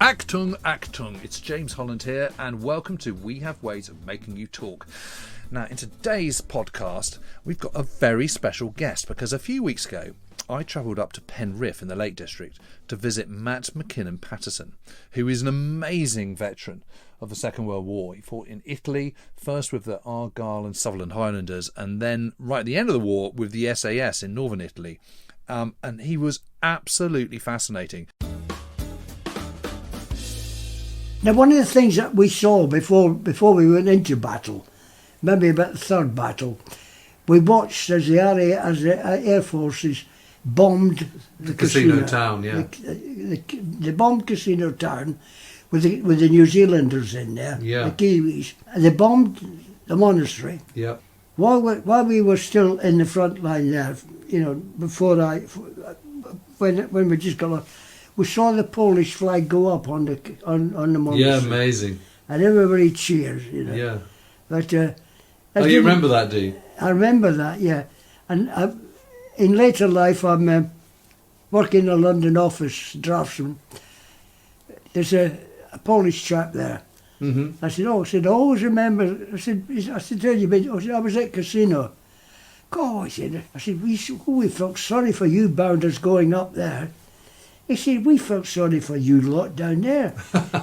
Achtung, Achtung, it's James Holland here, and welcome to We Have Ways of Making You Talk. Now, in today's podcast, we've got a very special guest, because a few weeks ago, I travelled up to Penrith in the Lake District to visit Matt Mackinnon-Pattison, who is an amazing veteran of the Second World War. He fought in Italy, first with the Argyll and Sutherland Highlanders, and then right at the end of the war with the SAS in northern Italy. And he was absolutely fascinating. Now, one of the things that we saw before we went into battle, maybe about the third battle, we watched as the Air Forces bombed the casino town, yeah. They bombed Casino Town with the New Zealanders in there, yeah. the Kiwis, and they bombed the monastery. Yeah. While we were still in the front line there, you know, when we just got off, we saw the Polish flag go up on the monastery. Yeah, amazing. And everybody cheers, you know. Yeah. But you remember that, do you? I remember that, yeah. And in later life, I'm working in a London office, draftsman. There's a Polish chap there. Mm-hmm. I said, I always remember. I said, tell you, I was at Casino. God, I said, we felt sorry for you bounders going up there. He said, we felt sorry for you lot down there.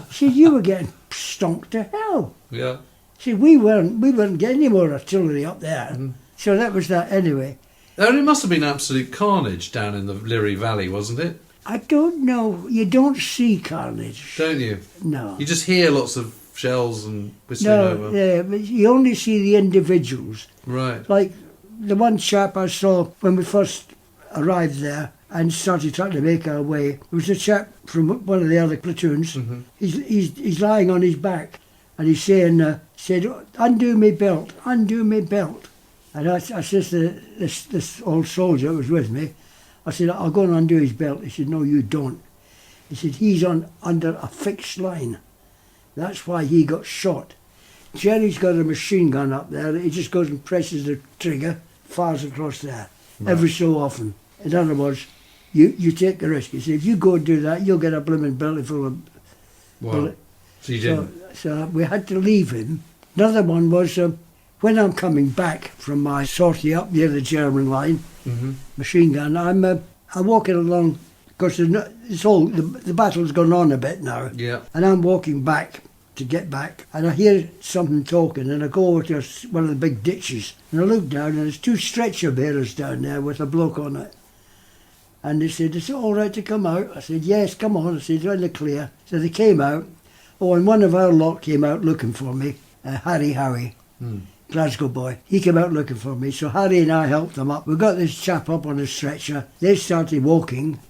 He said, you were getting stomped to hell. Yeah. See, we weren't getting any more artillery up there. Mm-hmm. So that was that anyway. Oh, it must have been absolute carnage down in the Lirry Valley, wasn't it? I don't know. You don't see carnage. Don't you? No. You just hear lots of shells and whistling over. Yeah, but you only see the individuals. Right. Like the one chap I saw when we first arrived there and started trying to make our way. It was a chap from one of the other platoons. Mm-hmm. He's lying on his back. And he's saying, said, undo me belt, undo me belt. And I said to this old soldier who was with me, I said, I'll go and undo his belt. He said, no, you don't. He said, he's under a fixed line. That's why he got shot. Jerry's got a machine gun up there. He just goes and presses the trigger, fires across there, every so often. In other words, you take the risk. He said, if you go and do that, you'll get a blooming belly full of bullet. So you didn't? So we had to leave him. Another one was when I'm coming back from my sortie up near the German line, mm-hmm. machine gun, I'm walking along, because the battle's gone on a bit now. Yeah. And I'm walking back to get back, and I hear something talking, and I go over to one of the big ditches, and I look down, and there's two stretcher bearers down there with a bloke on it. And they said, is it all right to come out? I said, yes, come on. I said, you're in the clear. So they came out. Oh, and one of our lot came out looking for me, Harry, Glasgow boy. He came out looking for me, so Harry and I helped them up. We got this chap up on a stretcher. They started walking.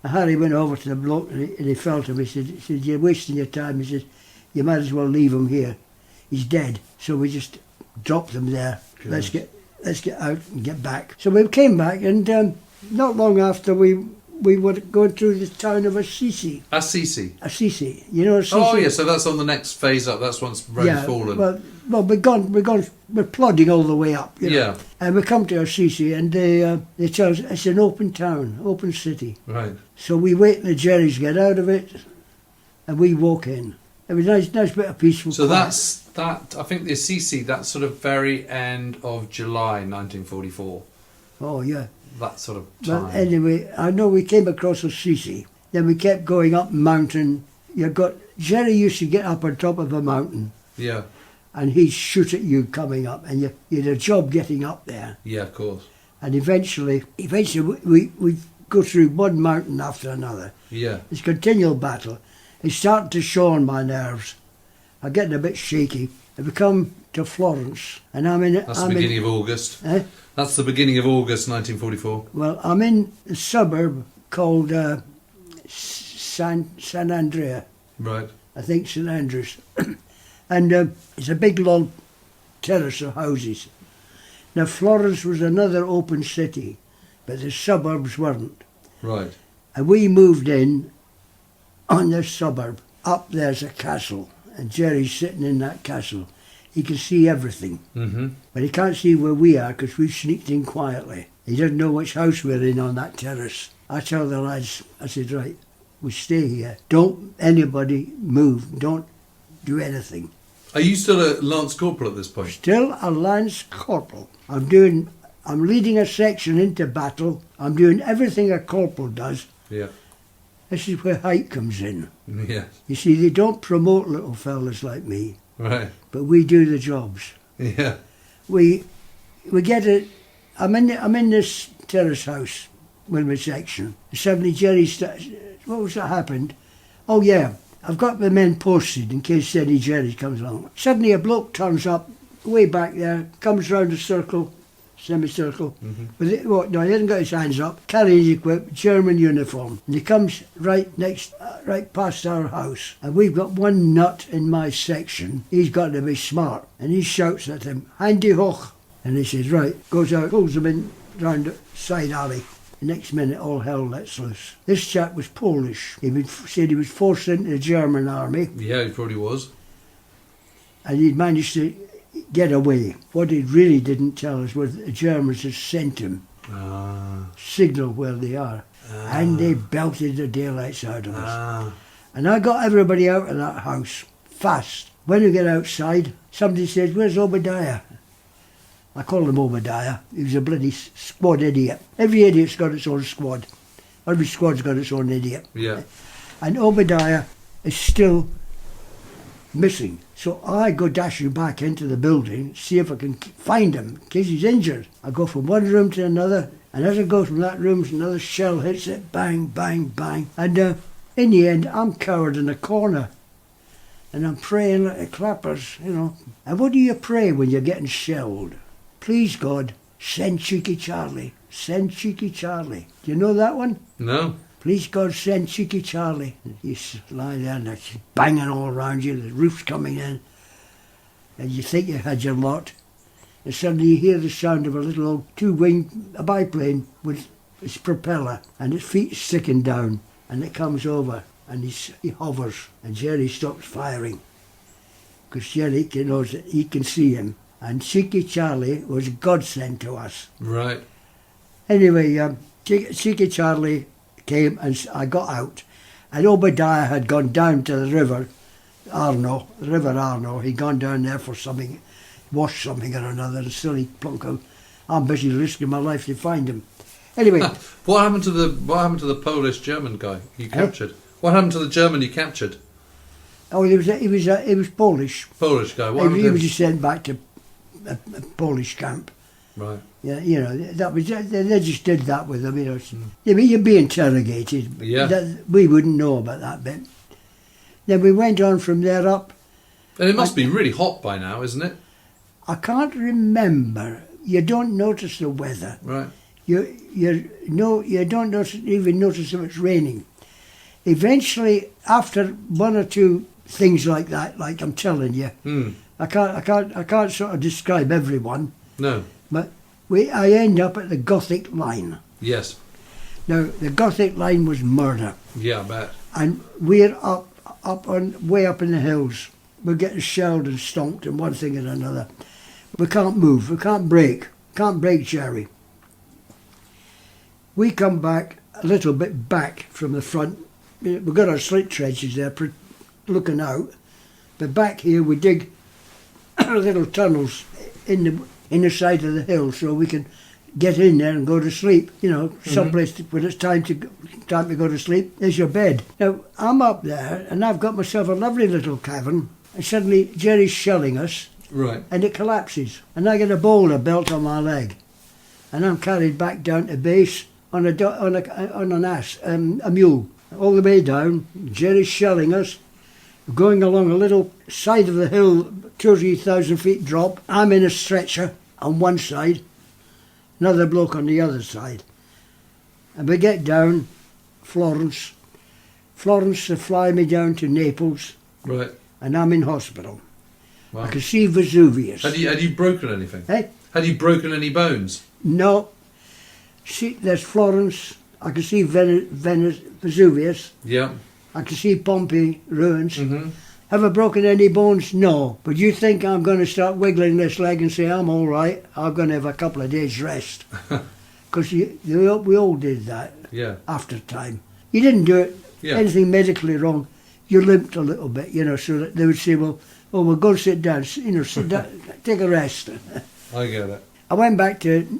And Harry went over to the bloke and he felt him. He said, you're wasting your time. He said, you might as well leave him here. He's dead. So we just dropped him there. Good. Let's get out and get back. So we came back, and not long after we were going through the town of Assisi. Assisi. You know Assisi? Oh, yeah, so that's on the next phase up. That's once Rome's fallen. Well, we're plodding all the way up. You know? Yeah. And we come to Assisi, and they tell us it's an open town, open city. Right. So we wait till the Jerrys get out of it, and we walk in. It was a nice bit of peaceful So quiet. that's that. I think the Assisi, that's sort of very end of July 1944. Oh, yeah. That sort of time. Well, anyway, I know we came across Assisi. Then we kept going up mountain. Jerry used to get up on top of a mountain. Yeah. And he'd shoot at you coming up, and you had a job getting up there. Yeah, of course. And eventually we go through one mountain after another. Yeah. It's continual battle. It's starting to show on my nerves. I'm getting a bit shaky. And we come to Florence, and That's the beginning of August. That's the beginning of August 1944. Well, I'm in a suburb called San Andrea. Right. I think St Andrews. And it's a big long terrace of houses. Now, Florence was another open city, but the suburbs weren't. Right. And we moved in on this suburb. Up there's a castle, and Jerry's sitting in that castle. He can see everything, but he can't see where we are because we've sneaked in quietly. He doesn't know which house we're in on that terrace. I tell the lads, I said, right, we stay here. Don't anybody move. Don't do anything. Are you still a Lance Corporal at this point? Still a Lance Corporal. I'm leading a section into battle. I'm doing everything a corporal does. Yeah. This is where height comes in. Yeah. You see, they don't promote little fellas like me, Right. but we do the jobs. Yeah. We get it. I'm in this terrace house with my section. Suddenly Jerry what was that happened? Oh yeah, I've got the men posted in case any Jerry comes along. Suddenly a bloke turns up way back there, comes round a circle, semicircle. With it, no, he hasn't got his hands up, carrying his equipment, German uniform. And he comes right past our house. And we've got one nut in my section. He's got to be smart. And he shouts at him, "Handy hoch." And he says, right, goes out, pulls him in round the side alley. The next minute, all hell lets loose. This chap was Polish. Said he was forced into the German army. Yeah, he probably was. And he'd managed to get away. What he really didn't tell us was that the Germans had sent him signal where they are. And they belted the daylights out of us. And I got everybody out of that house fast. When we get outside, somebody says, "Where's Obadiah?" I call him Obadiah. He was a bloody squad idiot. Every idiot's got its own squad. Every squad's got its own idiot. Yeah. And Obadiah is still missing. So I go dashing back into the building, see if I can find him, in case he's injured. I go from one room to another, and as I go from that room, another shell hits it, bang, bang, bang. And in the end, I'm cowered in a corner. And I'm praying like the clappers, you know. And what do you pray when you're getting shelled? Please, God, send Cheeky Charlie. Send Cheeky Charlie. Do you know that one? No. Please, God, send Cheeky Charlie. You lie there and it's banging all around you. The roof's coming in. And you think you had your lot. And suddenly you hear the sound of a little old two-wing biplane with its propeller. And its feet sticking down. And it comes over. And he hovers. And Jerry stops firing. Because Jerry knows that he can see him. And Cheeky Charlie was a godsend to us. Right. Anyway, Cheeky Charlie came and I got out. And Obadiah had gone down to the river Arno. He'd gone down there for something, washed something or another, and still he plunk out. I'm busy risking my life to find him. Anyway. What happened to the Polish-German guy you captured? What happened to the German you captured? Oh, he was Polish. Polish guy. What happened to He him? was just sent back to a Polish camp. Right. Yeah, you know, that was they just did that with him. You know, I mean, you'd be interrogated. Yeah. We wouldn't know about that bit. Then we went on from there up. And it must be really hot by now, isn't it? I can't remember. You don't notice the weather. Right. You don't even notice if it's raining. Eventually, after one or two things like that, like I'm telling you, I can't sort of describe everyone. No. But I end up at the Gothic line. Yes. Now the Gothic line was murder. Yeah, I bet. And we're way up in the hills. We're getting shelled and stomped and one thing and another. We can't move. We can't break. Can't break Jerry. We come back a little bit back from the front. We've got our slit trenches there looking out. But back here we dig little tunnels in the side of the hill so we can get in there and go to sleep. You know, someplace when it's time to go to sleep, there's your bed. Now, I'm up there and I've got myself a lovely little cavern and suddenly Jerry's shelling us. Right. And it collapses. And I get a boulder belt on my leg. And I'm carried back down to base on a mule. All the way down, Jerry's shelling us. Going along a little side of the hill, 2,000 or 3,000 feet drop. I'm in a stretcher on one side, another bloke on the other side. And we get down, Florence to fly me down to Naples. Right. And I'm in hospital. Wow. I can see Vesuvius. Had you broken anything? Eh? Had you broken any bones? No. See, there's Florence. I can see Vesuvius. Yeah. I can see Pompeii ruins. Have I broken any bones? No. But you think I'm going to start wiggling this leg and say I'm all right? I'm going to have a couple of days rest. Because we all did that. Yeah. After time. You didn't do it, Yeah. anything medically wrong. You limped a little bit, so that they would say, well, go sit down, sit down, take a rest. I get it. I went back to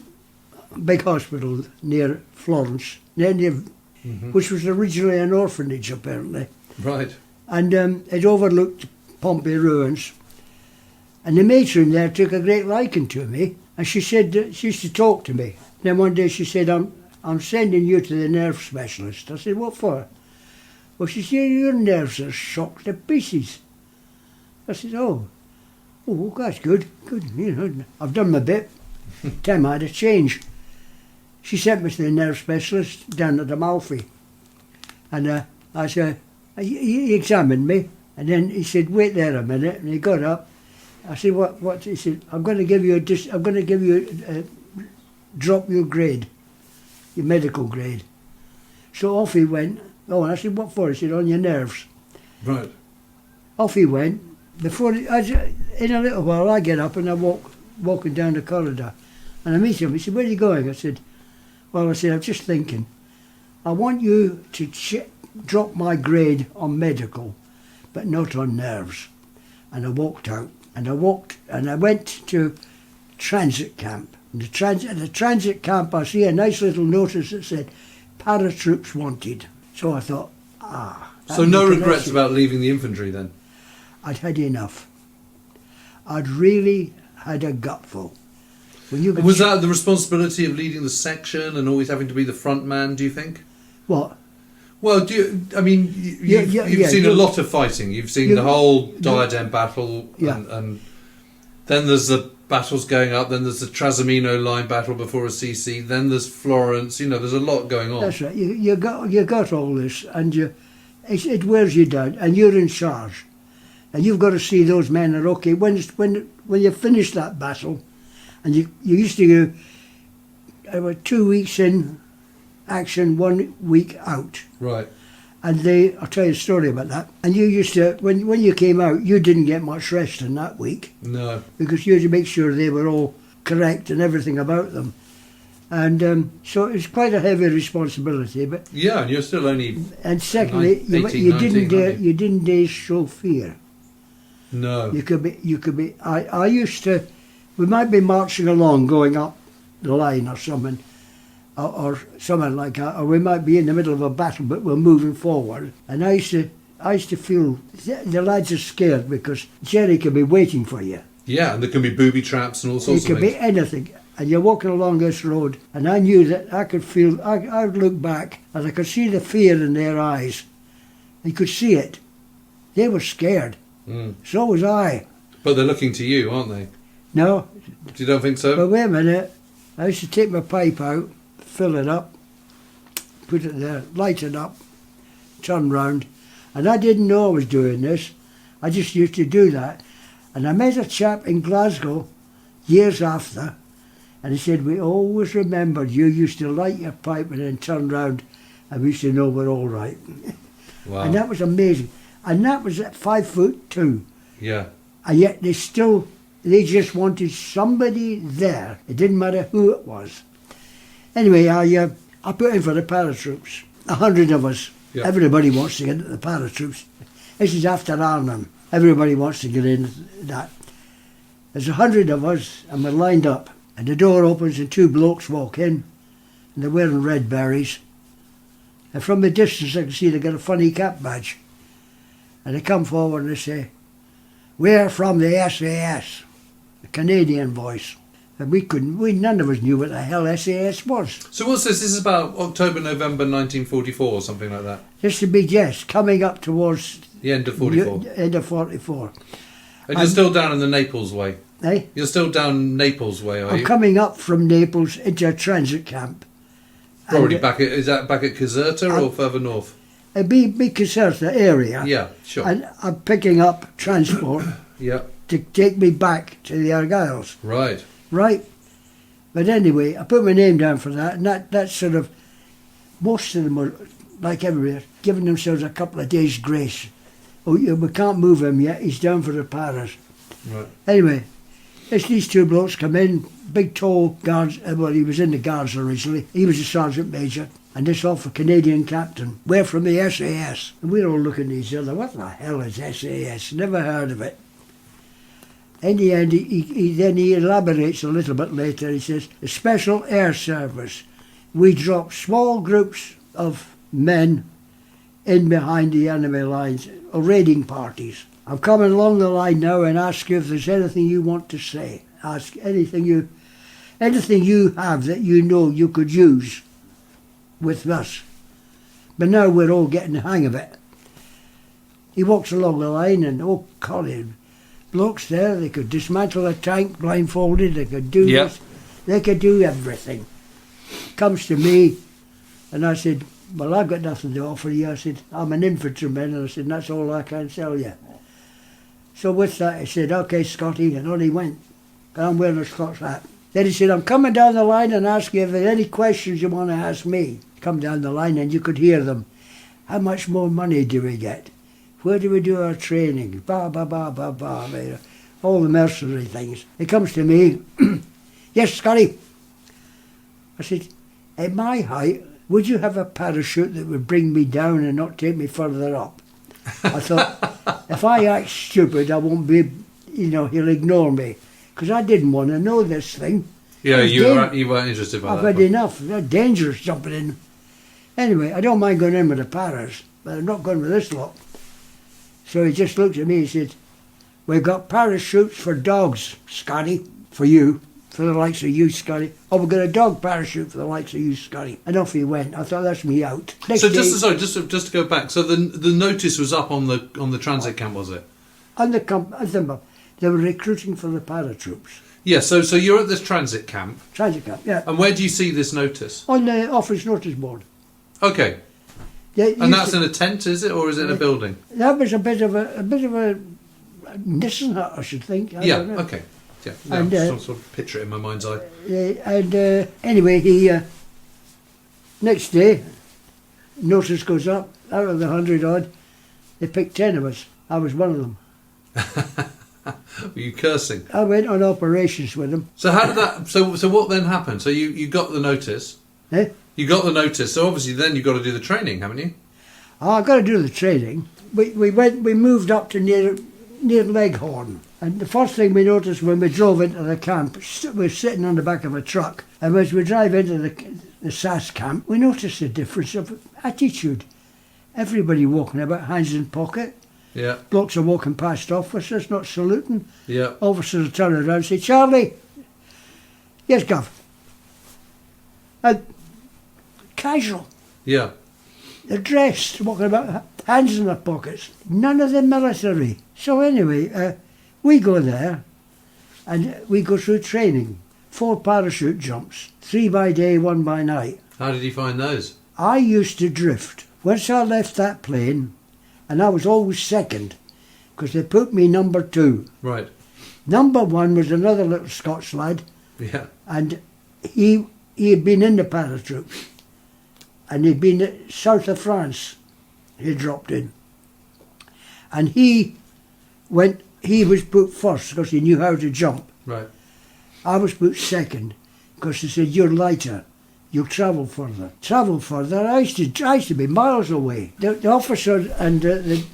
a big hospital near Florence, which was originally an orphanage, apparently. Right. And it overlooked Pompey ruins. And the matron there took a great liking to me, and she said she used to talk to me. Then one day she said, I'm sending you to the nerve specialist. I said, what for? Well, she said, your nerves are shocked to pieces. I said, oh, that's good. I've done my bit. Time I had a change. She sent me to the nerve specialist down at Amalfi. And I said, he examined me, and then he said, wait there a minute, and he got up. I said, what? He said, I'm going to give you drop your grade, your medical grade. So off he went. Oh, and I said, what for? He said, on your nerves. Right. Off he went. In a little while, I get up and I walking down the corridor, and I meet him. He said, where are you going? I said, I'm just thinking. I want you to drop my grade on medical, but not on nerves. And I walked out. And I went to transit camp. At the transit camp, I see a nice little notice that said, paratroops wanted. So I thought, So no regrets about leaving the infantry then? I'd had enough. I'd really had a gutful. Was that the responsibility of leading the section and always having to be the front man, do you think? What? Well, you've seen a lot of fighting. You've seen the whole Diadem battle, and then there's the battles going up. Then there's the Trasimeno line battle before Assisi. Then there's Florence. There's a lot going on. That's right. You got all this, and it wears you down, and you're in charge, and you've got to see those men are okay. When you finish that battle, and you used to go 2 weeks in action, 1 week out. Right. And I'll tell you a story about that. And you used to, when you came out, you didn't get much rest in that week. No. Because you had to make sure they were all correct and everything about them. And so it was quite a heavy responsibility. But yeah, and you're still only. And secondly, 18, you didn't dare show fear. No. You could be. I used to. We might be marching along, going up the line or something. Or something like that, or we might be in the middle of a battle, but we're moving forward. And I used to feel the lads are scared because Jerry could be waiting for you. Yeah, and there can be booby traps and all sorts of things. It could be anything. And you're walking along this road, and I knew that I could feel. I would look back, and I could see the fear in their eyes. You could see it. They were scared. Mm. So was I. But they're looking to you, aren't they? No. You don't think so? But wait a minute. I used to take my pipe out, fill it up, put it there, light it up, turn round. And I didn't know I was doing this. I just used to do that. And I met a chap in Glasgow years after, and he said, we always remembered you used to light your pipe and then turn round, and we used to know we're all right. Wow. And that was amazing. And that was at 5'2". Yeah. And yet they just wanted somebody there. It didn't matter who it was. Anyway, I put in for the paratroops. 100 of us. Yeah. Everybody wants to get into the paratroops. This is after Arnhem. Everybody wants to get in that. There's 100 of us, and we're lined up. And the door opens, and two blokes walk in, and they're wearing red berets. And from the distance, I can see they got a funny cap badge. And they come forward and they say, "We're from the SAS," a Canadian voice. And none of us knew what the hell SAS was. So what's this? This is about October, November 1944 or something like that? This would be, yes, coming up towards... The end of 44. End of 44. And you're still down in the Naples way? Eh? You're still down Naples way, are you? I'm coming up from Naples into a transit camp. Probably is that back at Caserta or further north? It'd be Caserta area. Yeah, sure. And I'm picking up transport yeah. to take me back to the Argylls. Right. Right. But anyway, I put my name down for that, and that's sort of, most of them were, like everywhere, giving themselves a couple of days' grace. Oh, we can't move him yet, he's down for the paras. Right. Anyway, it's these two blokes come in, big tall guards, well, he was in the guards originally, he was a sergeant major. And this awful Canadian captain, we're from the SAS. And we're all looking at each other, what the hell is SAS? Never heard of it. In the end, he elaborates a little bit later. He says, the Special Air Service. We drop small groups of men in behind the enemy lines, raiding parties. I'm coming along the line now and ask you if there's anything you want to say. Ask anything you have that you know you could use with us. But now we're all getting the hang of it. He walks along the line and, oh, Colin, blokes there, they could dismantle a tank blindfolded, they could do this, they could do everything. Comes to me, and I said, well, I've got nothing to offer you. I said, I'm an infantryman, and I said, that's all I can tell you. So with that, he said, OK, Scotty, and on he went. I'm wearing a Scots hat. Then he said, I'm coming down the line and ask you if there's any questions you want to ask me. Come down the line and you could hear them. How much more money do we get? Where do we do our training? Ba, ba, ba, ba, ba. All the mercenary things. He comes to me. Yes, Scotty. I said, at my height, would you have a parachute that would bring me down and not take me further up? I thought, if I act stupid, I won't be, he'll ignore me. Because I didn't want to know this thing. Yeah, you weren't interested by that. I've had enough. They're dangerous jumping in. Anyway, I don't mind going in with the paras, but I'm not going with this lot. So he just looked at me and said, we've got parachutes for dogs, Scotty, for you, for the likes of you, Scotty. Oh, we've got a dog parachute for the likes of you, Scotty. And off he went. I thought, that's me out. So just to go back, so the notice was up on the transit camp, was it? On the camp, they were recruiting for the paratroops. Yeah, so you're at this transit camp. Transit camp, yeah. And where do you see this notice? On the office notice board. Okay. Yeah, and that's in a tent, is it, or is it in a building? That was a bit of a Nissan hut, I should think. I don't know. Okay. Yeah, and, sort of picture it in my mind's eye. Anyway, he next day, notice goes up. Out of the 100 odd, they picked 10 of us. I was one of them. Were you cursing? I went on operations with them. So how did that? So what then happened? So you got the notice. Eh? You got the notice. So obviously then you've got to do the training, haven't you? Oh, I've got to do the training. We moved up to near Leghorn, and the first thing we noticed when we drove into the camp, we were sitting on the back of a truck, and as we drive into the SAS camp, we noticed a difference of attitude. Everybody walking about, hands in pocket. Yeah. Blokes are walking past officers, not saluting. Yeah. Officers are turning around and say, Charlie. Yes, Gov. Casual. Yeah. They're dressed, walking about, hands in their pockets. None of the military. So anyway, we go there and we go through training. 4 parachute jumps, 3 by day, 1 by night. How did you find those? I used to drift. Once I left that plane, and I was always second, because they put me number 2. Right. Number 1 was another little Scots lad. Yeah. And he had been in the paratroops. And he'd been south of France. He dropped in. And he was put first because he knew how to jump. Right. I was put second because they said, you're lighter. You'll travel further. Travel further? I used to be miles away. The officer and the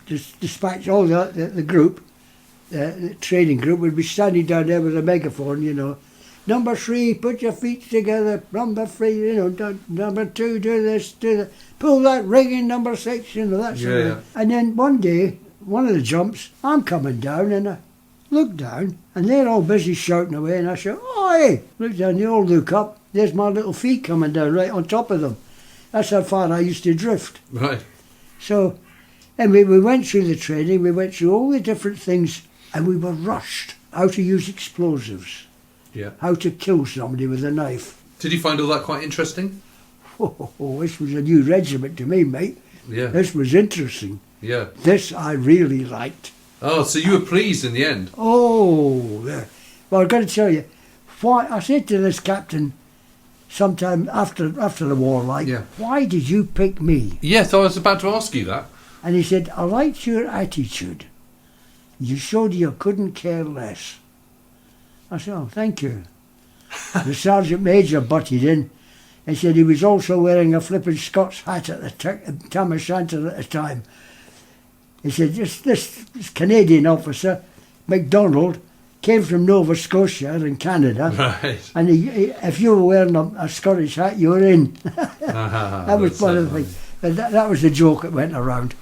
dispatch, all the group, the training group, would be standing down there with a megaphone, Number 3, put your feet together. Number 3, number 2, do this, do that. Pull that rigging, number 6, that sort of thing. And then one day, one of the jumps, I'm coming down and I look down and they're all busy shouting away and I shout, oi! Look down, they all look up. There's my little feet coming down right on top of them. That's how far I used to drift. Right. So, and we went through the training, we went through all the different things and we were rushed how to use explosives. Yeah. How to kill somebody with a knife. Did you find all that quite interesting? Oh, this was a new regiment to me, mate. Yeah. This was interesting. Yeah. This I really liked. Oh, so you were pleased in the end? Oh, yeah. Well, I've got to tell you, why I said to this captain sometime after the war, why did you pick me? Yes, I was about to ask you that. And he said, I liked your attitude. You showed you couldn't care less. I said, oh, thank you. The sergeant major butted in. He said he was also wearing a flippin' Scots hat at the Tam O'Shanter at the time. He said, this Canadian officer, MacDonald, came from Nova Scotia in Canada. Right. And if you were wearing a Scottish hat, you were in. That was one of the things. That was the joke that went around.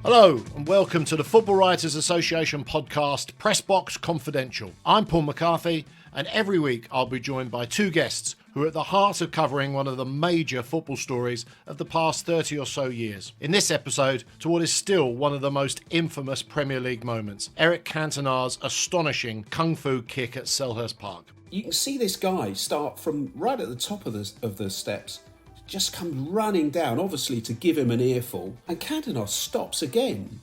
Hello and welcome to the Football Writers Association podcast, Pressbox Confidential. I'm Paul McCarthy, and every week I'll be joined by two guests who are at the heart of covering one of the major football stories of the past 30 or so years. In this episode, to what is still one of the most infamous Premier League moments, Eric Cantona's astonishing kung fu kick at Selhurst Park. You can see this guy start from right at the top of the steps, just comes running down, obviously to give him an earful, and Cantona stops again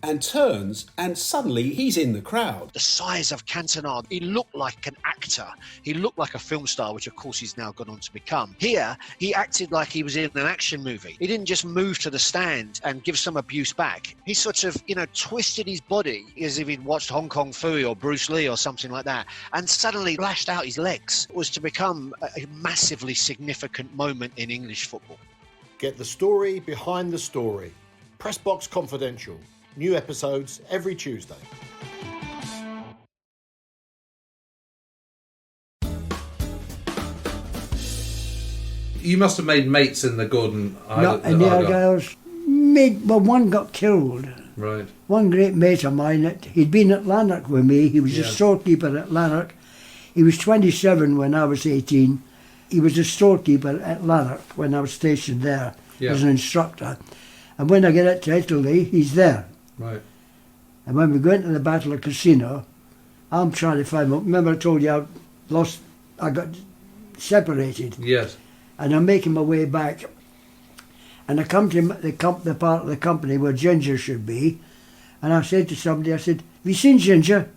and turns, and suddenly he's in the crowd. The size of Cantona, he looked like an actor. He looked like a film star, which of course he's now gone on to become. Here, he acted like he was in an action movie. He didn't just move to the stand and give some abuse back. He sort of, twisted his body as if he'd watched Hong Kong Phooey or Bruce Lee or something like that, and suddenly lashed out his legs. It was to become a massively significant moment in English football. Get the story behind the story. Pressbox Confidential. New episodes every Tuesday. You must have made mates in the Gordon Not in the Argylls. One got killed. Right. One great mate of mine, he'd been at Lanark with me. He was a storekeeper at Lanark. He was 27 when I was 18. He was a storekeeper at Lanark when I was stationed there as an instructor. And when I get to Italy, he's there. Right. And when we go into the Battle of Cassino, I'm trying to find out. Remember I told you I got separated. Yes. And I'm making my way back. And I come to the part of the company where Ginger should be. And I said to somebody, have you seen Ginger?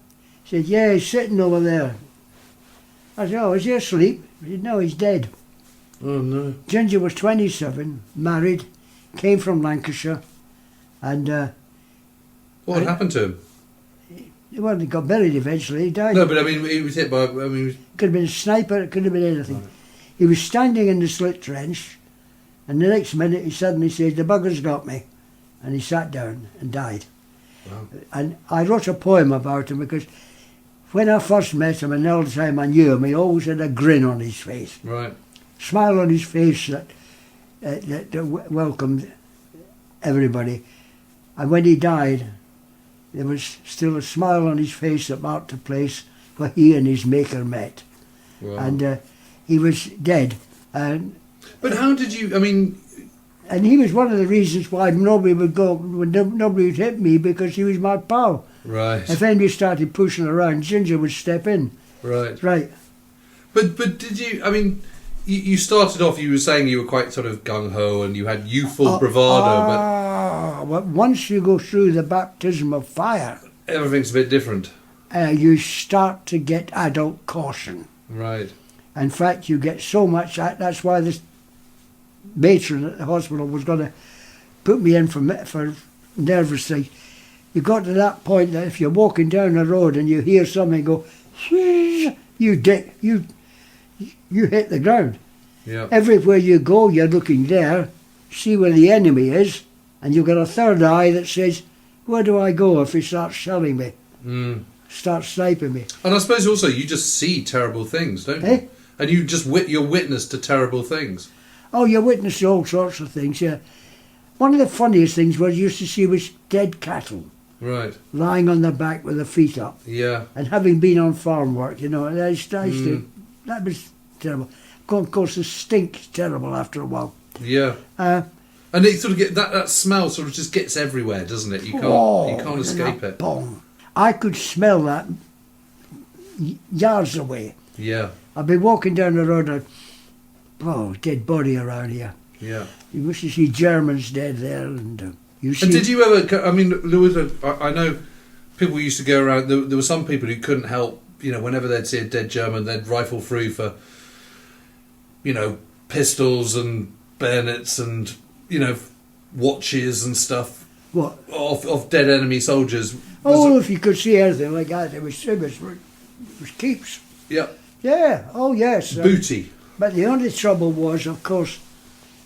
He said, yeah, he's sitting over there. I said, oh, is he asleep? He said, no, he's dead. Oh, no. Ginger was 27, married, came from Lancashire, and... what happened to him? Well, he got buried eventually. He died. No, but I mean, he was hit by... Could have been a sniper, it could have been anything. Right. He was standing in the slit trench, and the next minute he suddenly said, the bugger's got me. And he sat down and died. Wow. And I wrote a poem about him because when I first met him and all the time I knew him, he always had a grin on his face. Right. Smile on his face that welcomed everybody. And when he died, there was still a smile on his face that marked the place where he and his maker met. Wow. And he was dead. But how did you... I mean... And he was one of the reasons why nobody would hit me, because he was my pal. Right. If anybody started pushing around, Ginger would step in. Right. Right. But did you... I mean, you started off, you were saying you were quite sort of gung-ho and you had youthful bravado, but once you go through the baptism of fire... everything's a bit different. You start to get adult caution. Right. In fact, you get so much... That's why this matron at the hospital was going to put me in for nervously. You got to that point that if you're walking down the road and you hear something go, you hit the ground. Yeah. Everywhere you go, you're looking there, see where the enemy is, and you've got a third eye that says, where do I go if he starts shelling me? Starts sniping me? And I suppose also you just see terrible things, don't you? And you just you're witness to terrible things. Oh, you witness all sorts of things, yeah. One of the funniest things was you used to see was dead cattle. Right. Lying on their back with their feet up. Yeah. And having been on farm work, that was terrible. Of course, the stink's terrible after a while. Yeah. And it sort of that smell sort of just gets everywhere, doesn't it? You can't escape it. Bong. I could smell that yards away. Yeah. I'd be walking down the road and dead body around here. Yeah. You wish to see Germans dead there, and you see. And did you ever? I mean, there was I know people used to go around. There were some people who couldn't help. Whenever they'd see a dead German, they'd rifle through for, pistols and bayonets and watches and stuff. What? Of dead enemy soldiers. If you could see anything like that, it was keeps. Yeah. Yeah, oh yes. Booty. But the only trouble was, of course,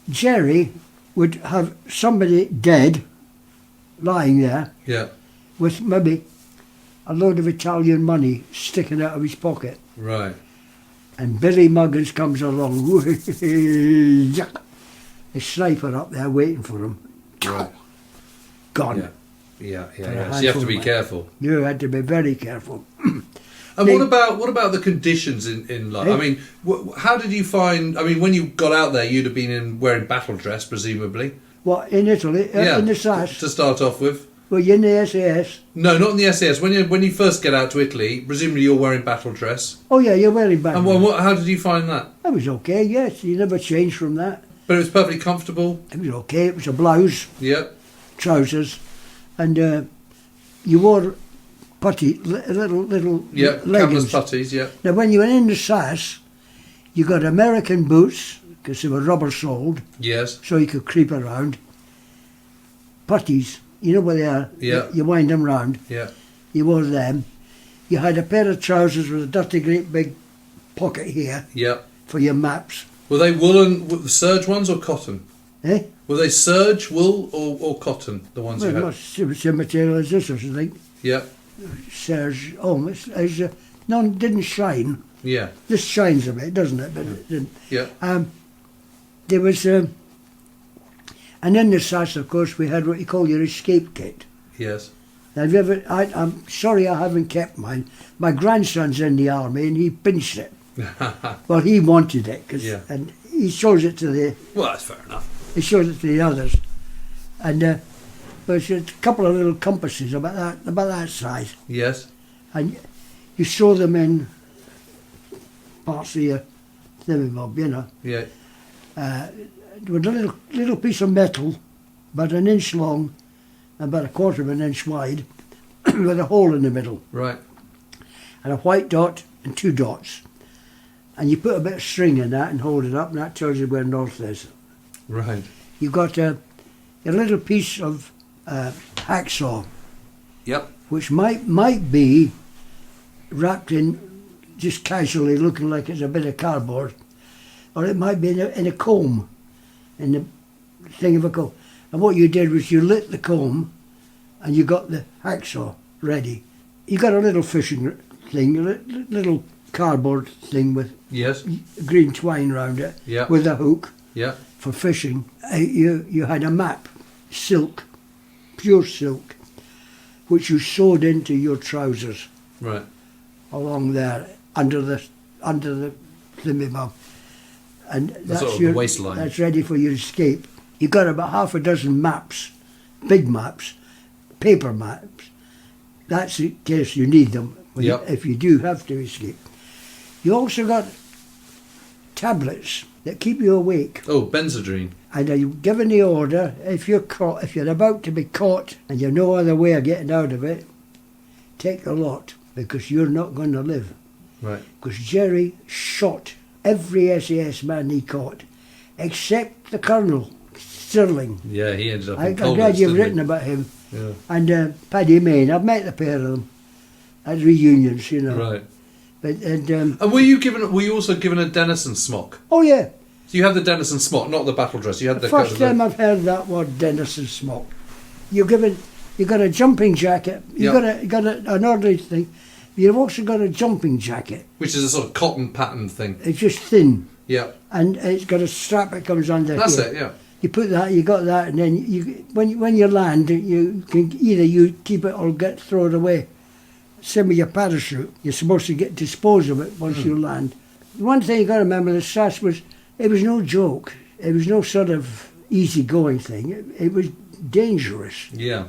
Jerry would have somebody dead lying there Yeah. with maybe a load of Italian money sticking out of his pocket. Right. And Billy Muggins comes along, a sniper up there waiting for him. Right. Gone. Yeah. For a So you have to handful be of careful. You had to be very careful. And what about the conditions in life? I mean, how did you find? I mean, when you got out there, you'd have been wearing battle dress, presumably. What, in Italy? In the SAS? To start off with. Were you in the SAS? No, not in the SAS. When you first get out to Italy, presumably you're wearing battle dress. Oh yeah, you're wearing battle dress. And how did you find that? It was okay, yes. You never changed from that. But it was perfectly comfortable. It was okay. It was a blouse, Yep. trousers, and you wore little Yep. leggings. Canvas puttees. Yep. Now, when you were in the SAS, you got American boots because they were rubber soled, Yes. so you could creep around. Puttees, you know where they are. Yeah. You wind them round. Yeah. You wore them. You had a pair of trousers with a dirty great big pocket here Yep. for your maps. Were they woolen serge ones or cotton? Eh? Were they serge, wool, or cotton? The ones Well, you it had. must be the same material as this, I think. Yep. Serge, none didn't shine. Yeah. This shines a bit, doesn't it? But it didn't. Yeah. There was, and in the SAS, of course, we had what you call your escape kit. Yes. Have you ever? I'm sorry, I haven't kept mine. My grandson's in the army, and he pinched it. Well, he wanted it, and he shows it to the. Well, that's fair enough. He shows it to the others, and there's a couple of little compasses about that size, Yes. and you throw them in parts of your thingamabob, you know. Yeah. With a little piece of metal, about an inch long, and about a quarter of an inch wide, with a hole in the middle, Right. and a white dot and two dots. And you put a bit of string in that and hold it up, and that tells you where north is. Right. You've got a little piece of hacksaw, Yep. which might be wrapped in just casually looking like it's a bit of cardboard, or it might be in a comb, in the thing of a comb. And what you did was you lit the comb and you got the hacksaw ready. You got a little fishing thing, a little cardboard thing with Yes. green twine round it, Yeah. with a hook Yeah. for fishing. You had a map, silk, pure silk, which you sewed into your trousers Right. along there under the thingamabob, and that's sort of your the waistline. That's ready for your escape. You got about half a dozen maps, big maps, paper maps. That's in case you need them Yep. if you do have to escape. You also got tablets that keep you awake. Oh, Benzodrine. And are you given the order, if you're about to be caught and you've no other way of getting out of it, take a lot, because you're not going to live. Right. Because Jerry shot every SAS man he caught, except the Colonel, Stirling. Yeah, he ended up in I'm Colditz, glad you've didn't he? written about him. Yeah. And Paddy Main, I've met the pair of them at reunions, you know. Right. But, And were you also given a Denison smock? oh yeah, So you had the Denison smock, not the battle dress. You had the the first time I've heard that word, Denison smock. You got a jumping jacket. You Yeah. got an ordinary thing. You've also got a jumping jacket. which is a sort of cotton pattern thing. It's just thin, Yeah. and it's got a strap that comes under That's here. it. Yeah. You put that, you got that, and then when you land, you can either you keep it or get thrown away. Same with your parachute. You're supposed to dispose of it once you land. One thing you got to remember: the SAS was no joke. It was no sort of easy-going thing. It was dangerous. Yeah.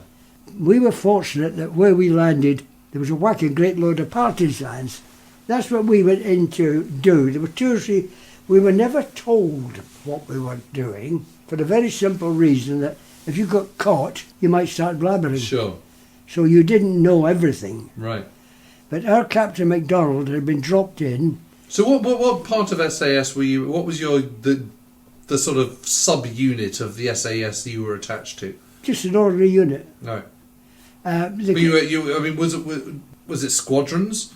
We were fortunate that where we landed, there was a whacking great load of partisans. That's what we went in to do. There were two or three. We were never told what we were doing, for the very simple reason that if you got caught, you might start blabbering. Sure. So you didn't know everything. Right. But our Captain MacDonald had been dropped in. So what part of SAS were you? What was the sort of sub-unit of the SAS you were attached to? just an ordinary unit. Right. But Was it squadrons?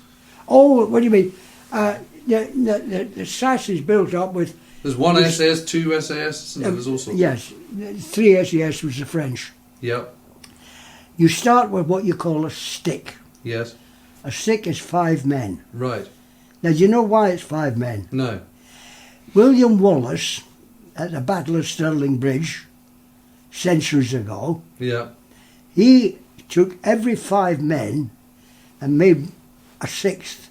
Oh, what do you mean? The SAS is built up with... There's one SAS, two SAS, and there's all sorts. Yes, 3 SAS was the French. Yep. You start with what you call a stick. Yes. A stick is 5 men. Right. Now, do you know why it's 5 men? No. William Wallace, at the Battle of Stirling Bridge, centuries ago, Yeah. he took every 5 men and made a 6th.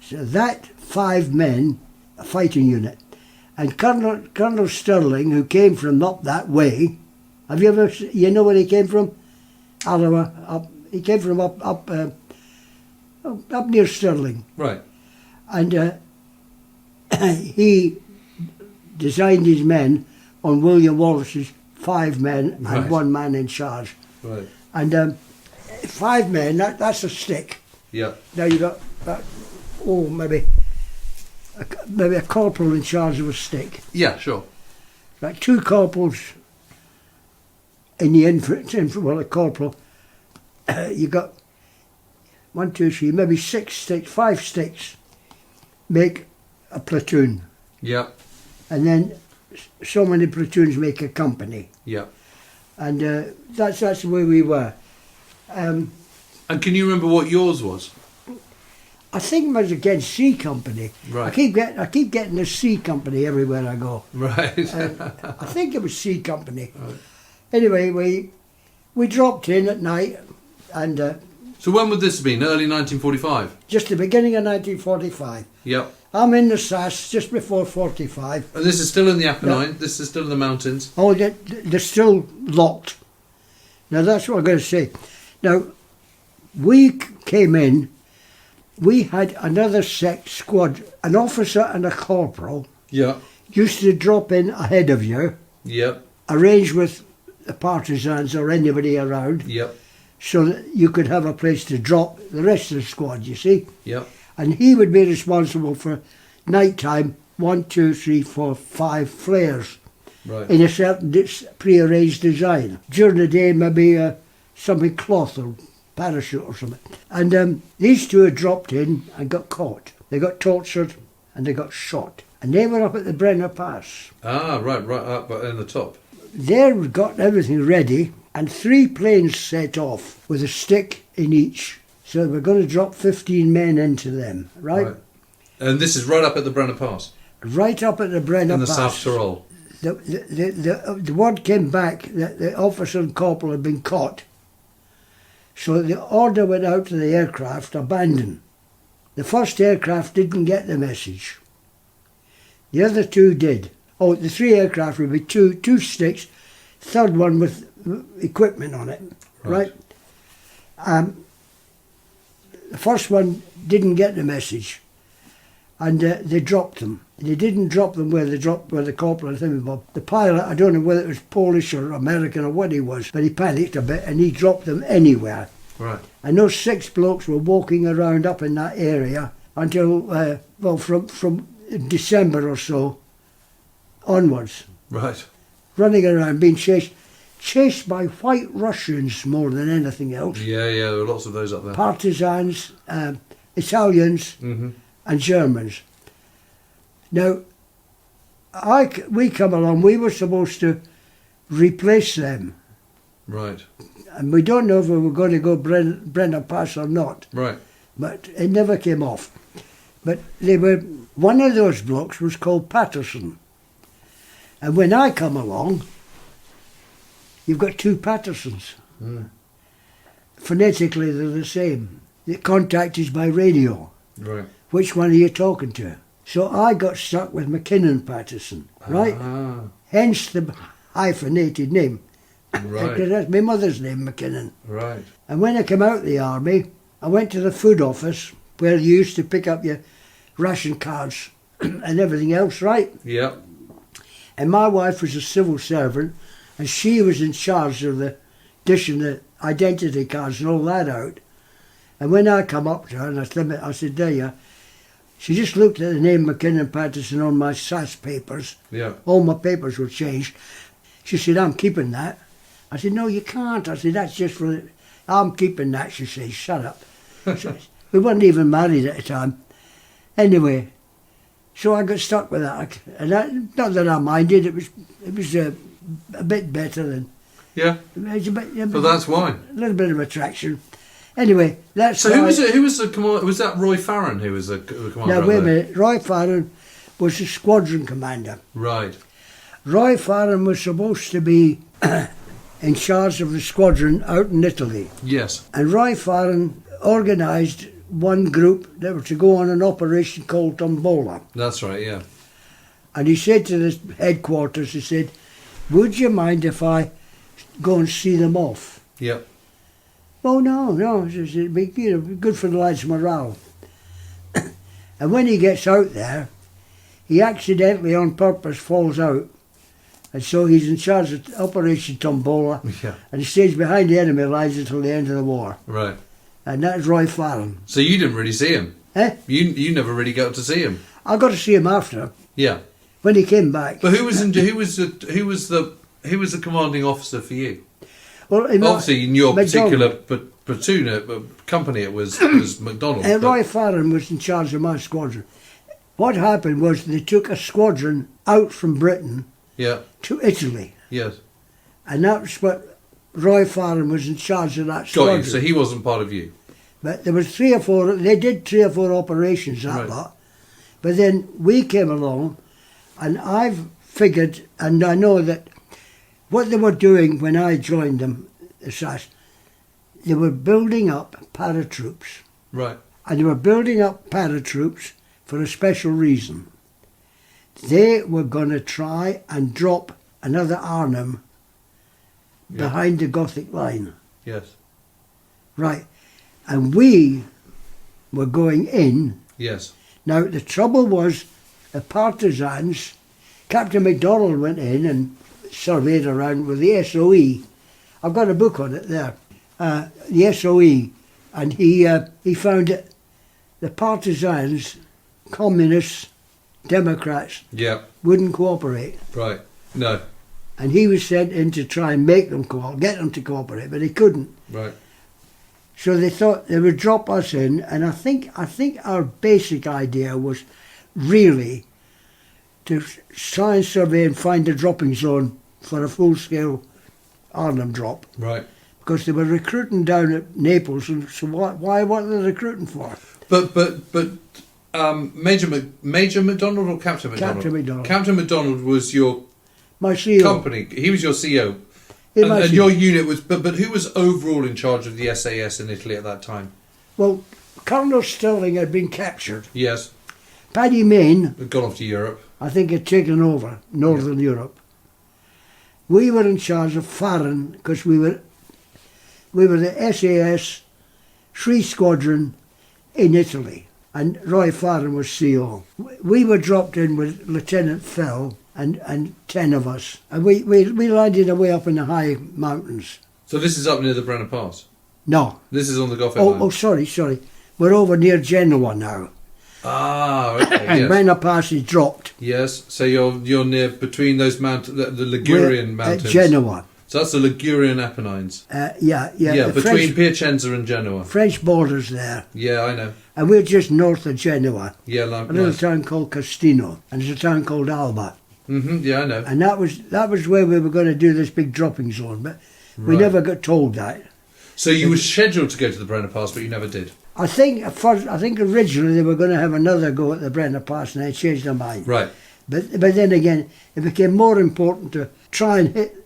So that 5 men, a fighting unit. And Colonel Stirling, who came from up that way, have you ever, you know where he came from? Alloa, he came from up near Stirling. Right. And he designed his men on William Wallace's 5 men and Right. 1 man in charge. Right. And 5 men, that's a stick. Yeah. Now you got maybe a corporal in charge of a stick. Yeah. Sure. Like 2 corporals in the a corporal. You got 1, 2, 3, maybe 6 sticks, 5 sticks make a platoon. Yeah. And then so many platoons make a company. Yeah. And that's the way we were. And can you remember what yours was? I think it was against C Company. Right. I keep getting a C Company everywhere I go. Right. I think it was C Company. Right. Anyway, we dropped in at night, and So when would this have been? Early 1945? just the beginning of 1945. Yep. I'm in the SAS just before 45. And this is still in the Apennine? This is still in the mountains? Oh, they're still locked. Now that's what I'm going to say. Now, we came in, we had another squad, an officer and a corporal, Yeah. used to drop in ahead of you, Yep. arrange with the partisans or anybody around, Yep. so that you could have a place to drop the rest of the squad, you see. Yep. And he would be responsible for night time, 1, 2, 3, 4, 5 flares Right. in a certain pre-arranged design. During the day, maybe something cloth or parachute or something. And these 2 had dropped in and got caught. They got tortured and they got shot. And they were up at the Brenner Pass. Ah, right up in the top. They got everything ready, and 3 planes set off with a stick in each. So we're going to drop 15 men into them, right? And this is right up at the Brenner Pass? Right up at the Brenner In the Pass. South Tyrol? The word came back that the officer and corporal had been caught. So the order went out to the aircraft, abandon. The first aircraft didn't get the message. The other 2 did. Oh, the 3 aircraft would be two sticks, third one with equipment on it, right? The first one didn't get the message, and they dropped them. They didn't drop them where the corporal and thing was. The pilot, I don't know whether it was Polish or American or what he was, but he panicked a bit and he dropped them anywhere. Right. And those 6 blokes were walking around up in that area until, from December or so onwards. Right. Running around, being chased by white Russians more than anything else. Yeah, there were lots of those up there. Partisans, Italians, Mm-hmm. and Germans. Now, we come along, we were supposed to replace them. Right. And we don't know if we were going to go Brenner Pass or not. Right. But it never came off. But one of those blokes was called Pattison. And when I come along, you've got 2 Pattersons. Mm. Phonetically, they're the same. The contact is by radio. Right. Which one are you talking to? So I got stuck with Mackinnon-Pattison, right? Ah. Hence the hyphenated name. Right. Because that's my mother's name, Mackinnon. Right. And when I came out of the army, I went to the food office where you used to pick up your ration cards and everything else, right? Yep. And my wife was a civil servant, and she was in charge of the dishing the identity cards and all that out. And when I come up to her and I said, there you are. She just looked at the name Mackinnon-Pattison on my SAS papers. Yeah. All my papers were changed. She said, I'm keeping that. I said, no, you can't. I said, that's just for... I'm keeping that, she says, shut up. So, we weren't even married at the time. Anyway, so I got stuck with that. And not that I minded, it was a bit better than... Yeah. So that's why. A little bit of attraction. Anyway, that's... So who was the commander? Was that Roy Farron who was the commander? Now, wait a minute. Roy Farron was the squadron commander. Right. Roy Farron was supposed to be in charge of the squadron out in Italy. Yes. And Roy Farron organised one group that were to go on an operation called Tombola. That's right, yeah. And he said to the headquarters, he said, would you mind if I go and see them off? Yep. Oh, no, it'd be good for the lads' morale. And when he gets out there, he accidentally on purpose falls out. And so he's in charge of Operation Tombola, yeah. And he stays behind the enemy lines until the end of the war. Right. And that's Roy Farron. So you didn't really see him? Eh? You never really got to see him? I got to see him after. Yeah. When he came back. But who was the commanding officer for you? Well, obviously in your MacDonald. particular platoon company it was MacDonald. Roy Farron was in charge of my squadron. What happened was they took a squadron out from Britain to Italy. Yes. And that's what Roy Farron was in charge of that squadron. Got you, so he wasn't part of you. But there was they did 3 or 4 operations that lot. But then we came along and I've figured, and I know that what they were doing when I joined them, the SAS, they were building up paratroops. Right. And they were building up paratroops for a special reason. They were going to try and drop another Arnhem behind the Gothic line. Yes. Right. And we were going in. Yes. Now, the trouble was the partisans, Captain MacDonald went in and surveyed around with the SOE. I've got a book on it there. The SOE. And he found that the partisans, communists, Democrats, wouldn't cooperate. Right. No. And he was sent in to try and make them get them to cooperate, but he couldn't. Right. So they thought they would drop us in, and I think our basic idea was really to try and survey and find a dropping zone for a full-scale Arnhem drop. Right. Because they were recruiting down at Naples, and so why were they recruiting for? But Major MacDonald or Captain MacDonald? Captain MacDonald. Captain MacDonald was your my CEO. Company. He was your CEO. And your unit was, but who was overall in charge of the SAS in Italy at that time? Well, Colonel Stirling had been captured. Yes. Paddy Mayne had gone off to Europe. I think had taken over Northern Europe. We were in charge of Farron because we were the SAS 3 Squadron in Italy, and Roy Farron was CO. We were dropped in with Lieutenant Fell and 10 of us, and we landed away up in the high mountains. So this is up near the Brenner Pass? No. This is on the Gothic line? Oh, sorry. We're over near Genoa now. Ah, okay, yes. Brenner Pass is dropped. Yes, so you're near between those mountains, the Ligurian mountains. At Genoa. So that's the Ligurian Apennines. Yeah, between Piacenza and Genoa. French borders there. Yeah, I know. And we're just north of Genoa. Yeah, a little town called Castino, and there's a town called Alba. Yeah, I know. And that was where we were going to do this big dropping zone, but we never got told that. So you were scheduled to go to the Brenner Pass, but you never did. I think originally they were going to have another go at the Brenner Pass, and they changed their mind. Right. But then again, it became more important to try and hit.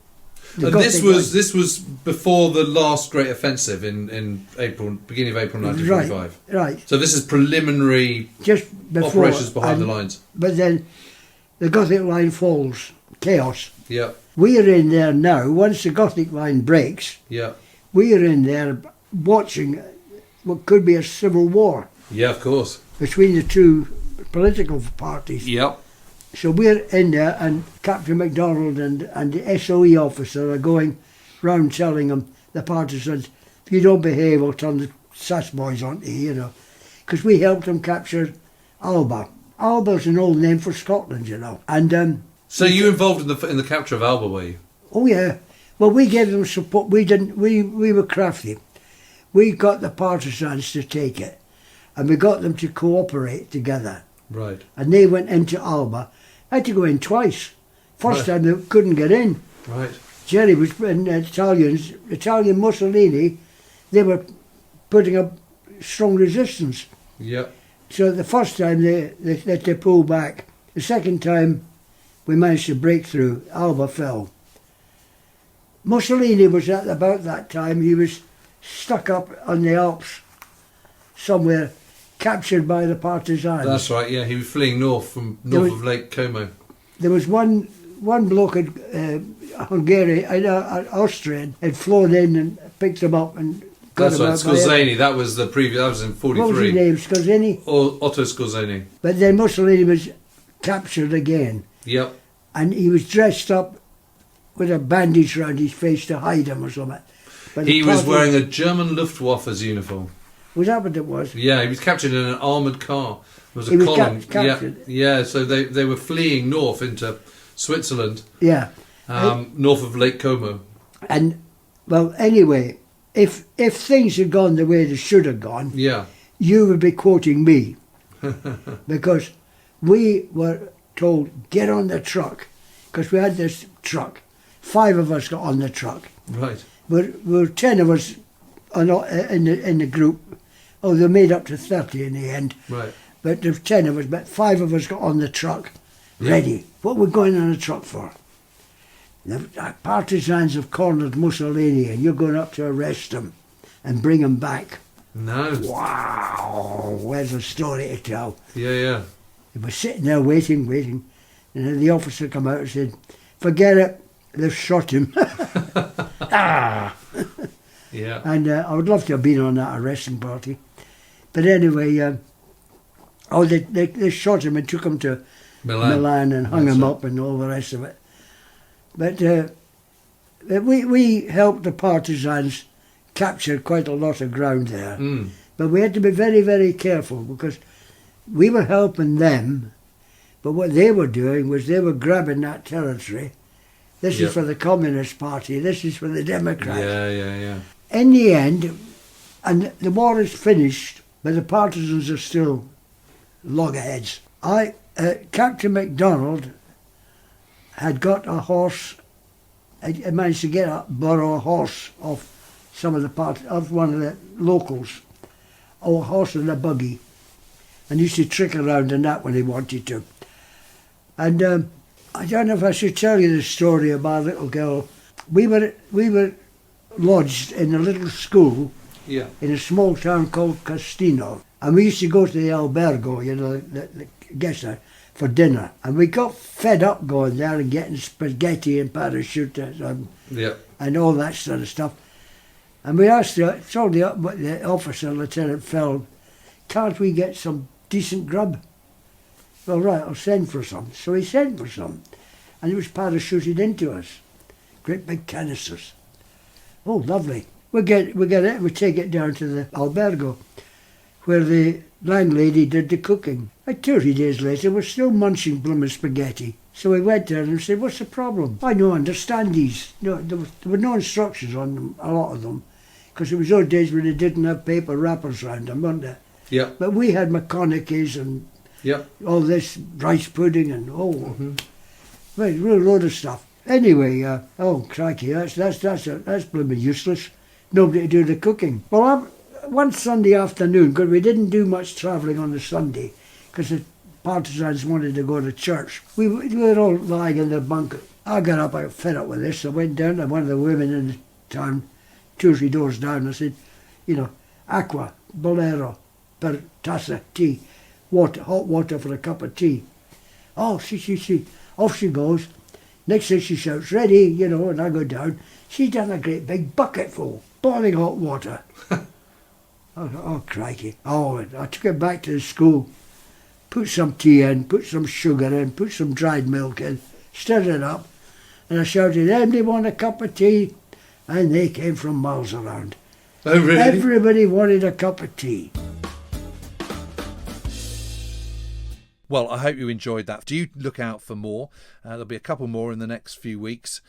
And this was before the last great offensive in April, beginning of April 1945. Right. So this is preliminary just before, operations behind the lines. But then the Gothic line falls, chaos. Yeah. We are in there now. Once the Gothic line breaks, we are in there watching what could be a civil war. Yeah, of course. Between the two political parties. Yep. So we're in there, and Captain MacDonald and the SOE officer are going round telling them, the partisans, if you don't behave, we'll turn the SAS boys on to you, Because we helped them capture Alba. Alba's an old name for Scotland, And so you involved in the capture of Alba, were you? Oh yeah. Well, we gave them support. We didn't. We were crafty. We got the partisans to take it, and we got them to cooperate together. Right. And they went into Alba. I had to go in twice. First time they couldn't get in. Right. Jerry was in Italian Mussolini. They were putting up strong resistance. Yep. So the first time they pulled back. The second time we managed to break through. Alba fell. Mussolini was at about that time. He was stuck up on the Alps somewhere, captured by the partisans. That's right. Yeah, he was fleeing north of Lake Como. There was one bloke in Austrian had flown in and picked him up and got That's him right. out. Scorzeni. That was the previous. That was in 43. What was his name? Scorzeni? Or Otto Scorzeni. But then Mussolini was captured again, Yep. and he was dressed up with a bandage around his face to hide him or something. But He was wearing a German Luftwaffe's uniform. Was that what it was? Yeah, he was captured in an armoured car. It was a He was column. captured? Yeah. So they were fleeing north into Switzerland, Yeah. north of Lake Como. And, well, anyway, if things had gone the way they should have gone, Yeah. you would be quoting me. Because we were told, get on the truck. Because we had this truck. 5 of us got on the truck. Right. We were 10 of us in the group. Oh, they made up to 30 in the end. Right. But there's 10 of us, but 5 of us got on the truck, ready. What were we going on the truck for? The partisans have cornered Mussolini and you're going up to arrest him and bring him back. No. Wow, where's the story to tell? Yeah. We were sitting there waiting. And then the officer come out and said, forget it, they've shot him. Ah! Yeah. And I would love to have been on that arresting party. But anyway, they shot him and took him to Milan and hung him up and all the rest of it. But we helped the partisans capture quite a lot of ground there. Mm. But we had to be very, very careful because we were helping them, but what they were doing was they were grabbing that territory. This is for the Communist Party, this is for the Democrats. Yeah. In the end, and the war is finished, but the partisans are still loggerheads. Captain MacDonald had got a horse. I managed to borrow a horse off of one of the locals, or a horse and a buggy, and used to trick around in that when he wanted to. And I don't know if I should tell you the story about a little girl. We were lodged in a little school in a small town called Castino, and we used to go to the albergo, the guest house, for dinner. And we got fed up going there and getting spaghetti and parachutes and all that sort of stuff. And we told the officer, Lieutenant Feld, can't we get some decent grub? Well, right, I'll send for some. So he sent for some, and it was parachuted into us. Great big canisters. Oh, lovely. We get it, we take it down to the albergo, where the landlady did the cooking. Like 2 or 3 days later, we're still munching blooming spaghetti. So we went there and said, what's the problem? I don't understand these. No, there were no instructions on them, a lot of them, because it was those days when they didn't have paper wrappers around them, weren't they? Yeah. But we had McConaughey's and all this rice pudding and real load of stuff. Anyway, oh crikey, that's blooming useless. Nobody to do the cooking. Well, one Sunday afternoon, because we didn't do much travelling on the Sunday, because the partisans wanted to go to church. We were all lying in the bunk. I got up, I got fed up with this. I went down to one of the women in the town, 2 or 3 doors down. I said, aqua, bolero, per tassa, tea, water, hot water for a cup of tea. Oh, she. Off she goes. Next thing she shouts, ready, and I go down. She's done a great big bucket full, boiling hot water. Oh, crikey. Oh, I took it back to the school, put some tea in, put some sugar in, put some dried milk in, stirred it up, and I shouted, anybody want a cup of tea? And they came from miles around. Oh, really? Everybody wanted a cup of tea. Well, I hope you enjoyed that. Do look out for more. There'll be a couple more in the next few weeks.